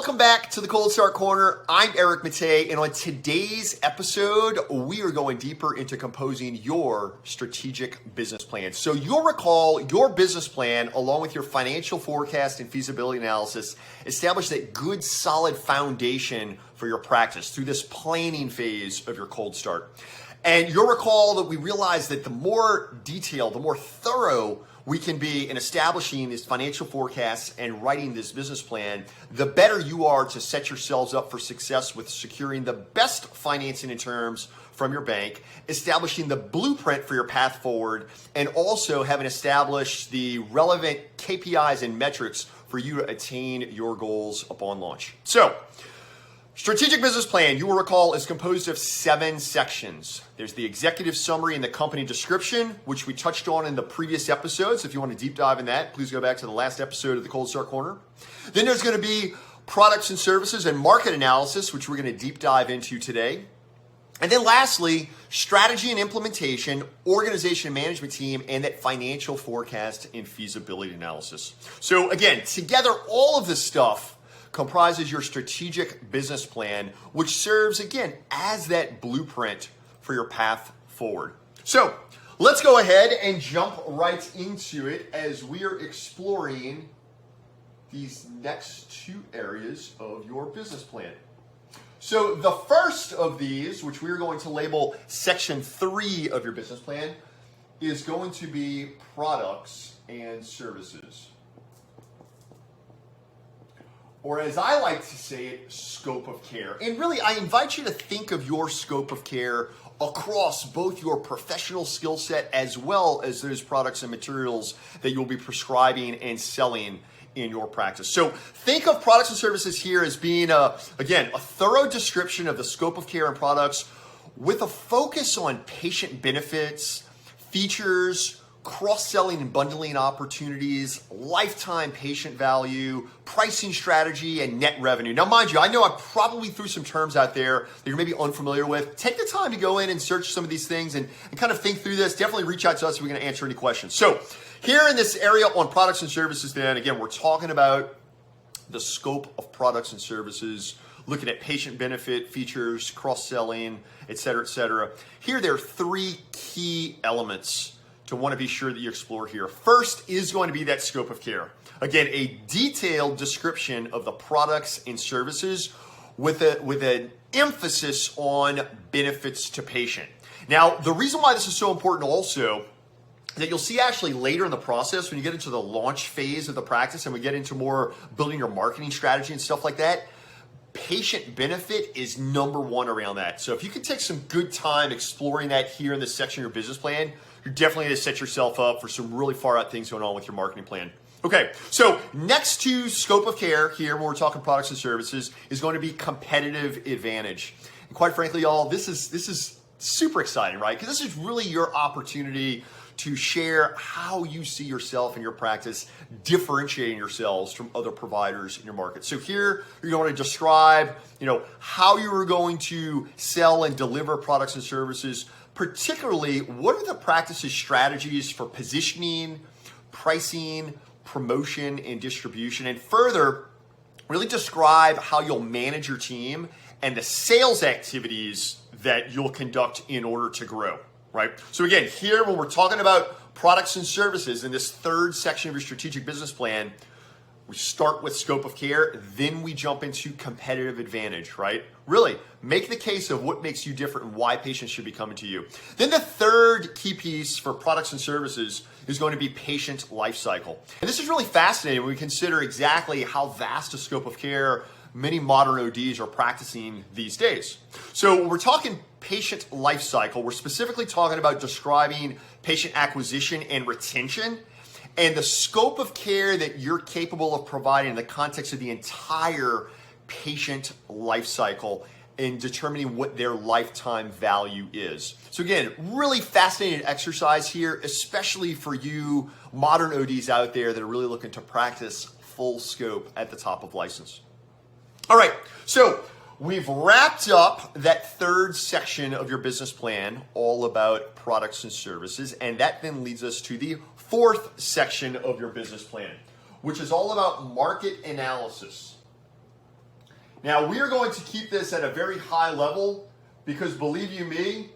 Welcome back to the Cold Start Corner. I'm Eric Matei, and on today's episode, we are going deeper into composing your strategic business plan. So you'll recall your business plan, along with your financial forecast and feasibility analysis, establish that good, solid foundation for your practice through this planning phase of your cold start. And you'll recall that we realized that the more detailed, the more thorough we can be in establishing these financial forecasts and writing this business plan, the better you are to set yourselves up for success with securing the best financing and terms from your bank, establishing the blueprint for your path forward, and also having established the relevant KPIs and metrics for you to attain your goals upon launch. So, strategic business plan, you will recall, is composed of 7 sections. There's the executive summary and the company description, which we touched on in the previous episodes. If you want to deep dive in that, please go back to the last episode of the Cold Start Corner. Then there's going to be products and services and market analysis, which we're going to deep dive into today. And then lastly, strategy and implementation, organization and management team, and that financial forecast and feasibility analysis. So again, together, all of this stuff comprises your strategic business plan, which serves, again, as that blueprint for your path forward. So let's go ahead and jump right into it as we are exploring these next 2 areas of your business plan. So the first of these, which we are going to label section 3 of your business plan, is going to be products and services. Or as I like to say it, scope of care. And really, I invite you to think of your scope of care across both your professional skill set as well as those products and materials that you'll be prescribing and selling in your practice. So think of products and services here as being, again, a thorough description of the scope of care and products with a focus on patient benefits, features, cross-selling and bundling opportunities, lifetime patient value, pricing strategy, and net revenue. Now, mind you, I know I probably threw some terms out there that you're maybe unfamiliar with. Take the time to go in and search some of these things and kind of think through this. Definitely reach out to us if we're going to answer any questions. So here in this area on products and services, then, again, we're talking about the scope of products and services, looking at patient benefit, features, cross-selling, et cetera, et cetera. Here, there are 3 key elements to want to be sure that you explore here. First is going to be that scope of care. Again, a detailed description of the products and services with an emphasis on benefits to patient. Now, the reason why this is so important also that you'll see actually later in the process when you get into the launch phase of the practice and we get into more building your marketing strategy and stuff like that, patient benefit is number 1 around that. So if you can take some good time exploring that here in this section of your business plan, you're definitely going to set yourself up for some really far out things going on with your marketing plan. Okay, so next to scope of care here, when we're talking products and services, is going to be competitive advantage. And quite frankly, y'all, this is super exciting, right? Because this is really your opportunity to share how you see yourself in your practice, differentiating yourselves from other providers in your market. So here you're going to describe, how you are going to sell and deliver products and services. Particularly, what are the practice's strategies for positioning, pricing, promotion, and distribution? And further, really describe how you'll manage your team and the sales activities that you'll conduct in order to grow, right? So again, here when we're talking about products and services in this 3rd section of your strategic business plan, we start with scope of care, then we jump into competitive advantage, right? Really, make the case of what makes you different and why patients should be coming to you. Then the 3rd key piece for products and services is going to be patient life cycle. And this is really fascinating when we consider exactly how vast a scope of care many modern ODs are practicing these days. So when we're talking patient life cycle, we're specifically talking about describing patient acquisition and retention and the scope of care that you're capable of providing in the context of the entire patient life cycle in determining what their lifetime value is. So again, really fascinating exercise here, especially for you modern ODs out there that are really looking to practice full scope at the top of license. All right, so we've wrapped up that 3rd section of your business plan, all about products and services, and that then leads us to the 4th section of your business plan, which is all about market analysis. Now, we are going to keep this at a very high level because, believe you me,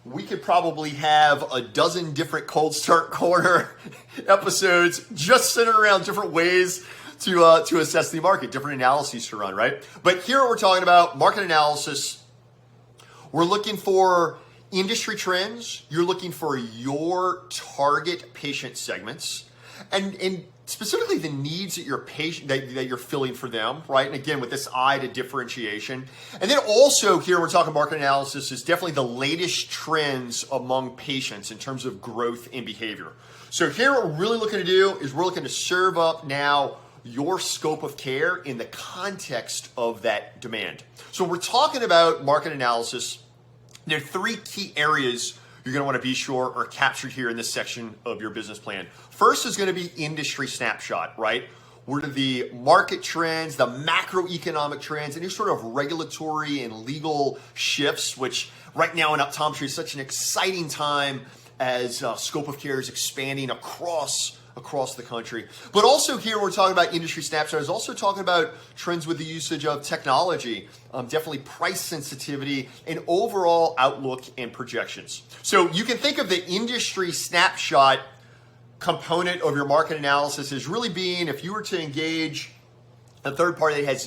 we could probably have a dozen different Cold Start Corner episodes just centered around different ways to assess the market, different analyses to run, right? But here we're talking about market analysis. We're looking for industry trends. You're looking for your target patient segments and specifically the needs that your patient that you're filling for them, right? And again, with this eye to differentiation. And then also here we're talking market analysis is definitely the latest trends among patients in terms of growth and behavior. So here what we're really looking to do is we're looking to serve up now your scope of care in the context of that demand. So we're talking about market analysis. There are three key areas you're going to want to be sure are captured here in this section of your business plan. First is going to be industry snapshot, right? What are the market trends, the macroeconomic trends, any sort of regulatory and legal shifts, which right now in optometry is such an exciting time as scope of care is expanding across the country. But also here we're talking about industry snapshot is also talking about trends with the usage of technology, definitely price sensitivity and overall outlook and projections. So you can think of the industry snapshot component of your market analysis as really being if you were to engage a third party that has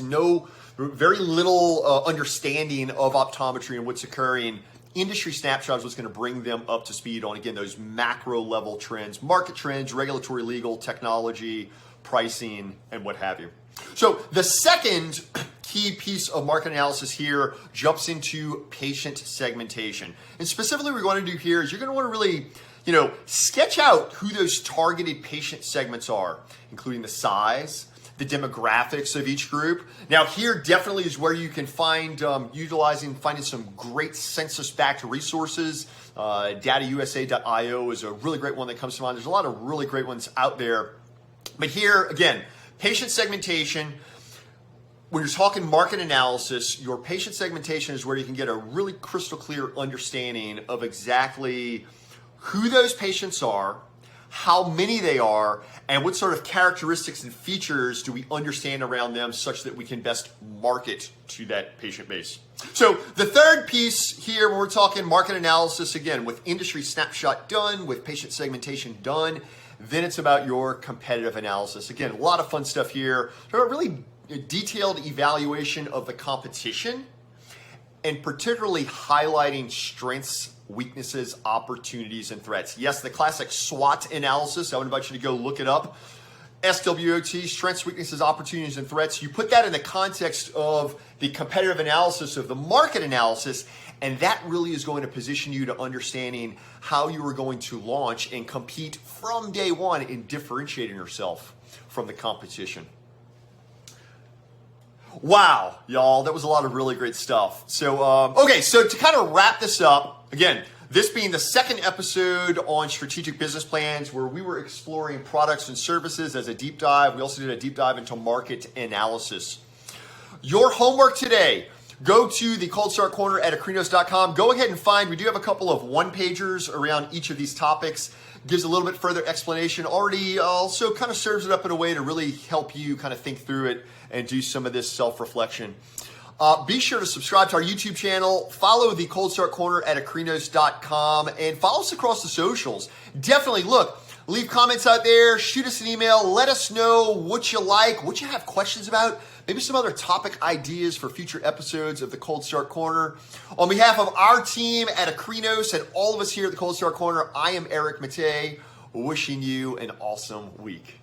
very little understanding of optometry and what's occurring. Industry snapshot is what's going to bring them up to speed on, again, those macro level trends, market trends, regulatory, legal, technology, pricing, and what have you. So the second key piece of market analysis here jumps into patient segmentation. And specifically what we're going to do here is you're going to want to really, sketch out who those targeted patient segments are, including the size, the demographics of each group. Now here definitely is where you can find, finding some great census-backed resources. datausa.io is a really great one that comes to mind. There's a lot of really great ones out there. But here, again, patient segmentation, when you're talking market analysis, your patient segmentation is where you can get a really crystal clear understanding of exactly who those patients are, how many they are, and what sort of characteristics and features do we understand around them such that we can best market to that patient base. So the third piece here, when we're talking market analysis, again, with industry snapshot done, with patient segmentation done, then it's about your competitive analysis. Again, a lot of fun stuff here. So a really detailed evaluation of the competition and particularly highlighting strengths, weaknesses, opportunities, and threats. Yes, the classic SWOT analysis. I would invite you to go look it up. SWOT, strengths, weaknesses, opportunities, and threats. You put that in the context of the competitive analysis of the market analysis, and that really is going to position you to understanding how you are going to launch and compete from day one in differentiating yourself from the competition. Wow, y'all, that was a lot of really great stuff. So, so to kind of wrap this up, again, this being the second episode on strategic business plans where we were exploring products and services as a deep dive. We also did a deep dive into market analysis. Your homework today, go to the Cold Start Corner at Akrinos.com. Go ahead and we do have a couple of one-pagers around each of these topics. Gives a little bit further explanation. Already also kind of serves it up in a way to really help you kind of think through it and do some of this self-reflection. Be sure to subscribe to our YouTube channel, follow the Cold Start Corner at Akrinos.com, and follow us across the socials. Definitely, leave comments out there, shoot us an email, let us know what you like, what you have questions about, maybe some other topic ideas for future episodes of the Cold Start Corner. On behalf of our team at Akrinos and all of us here at the Cold Start Corner, I am Eric Matei, wishing you an awesome week.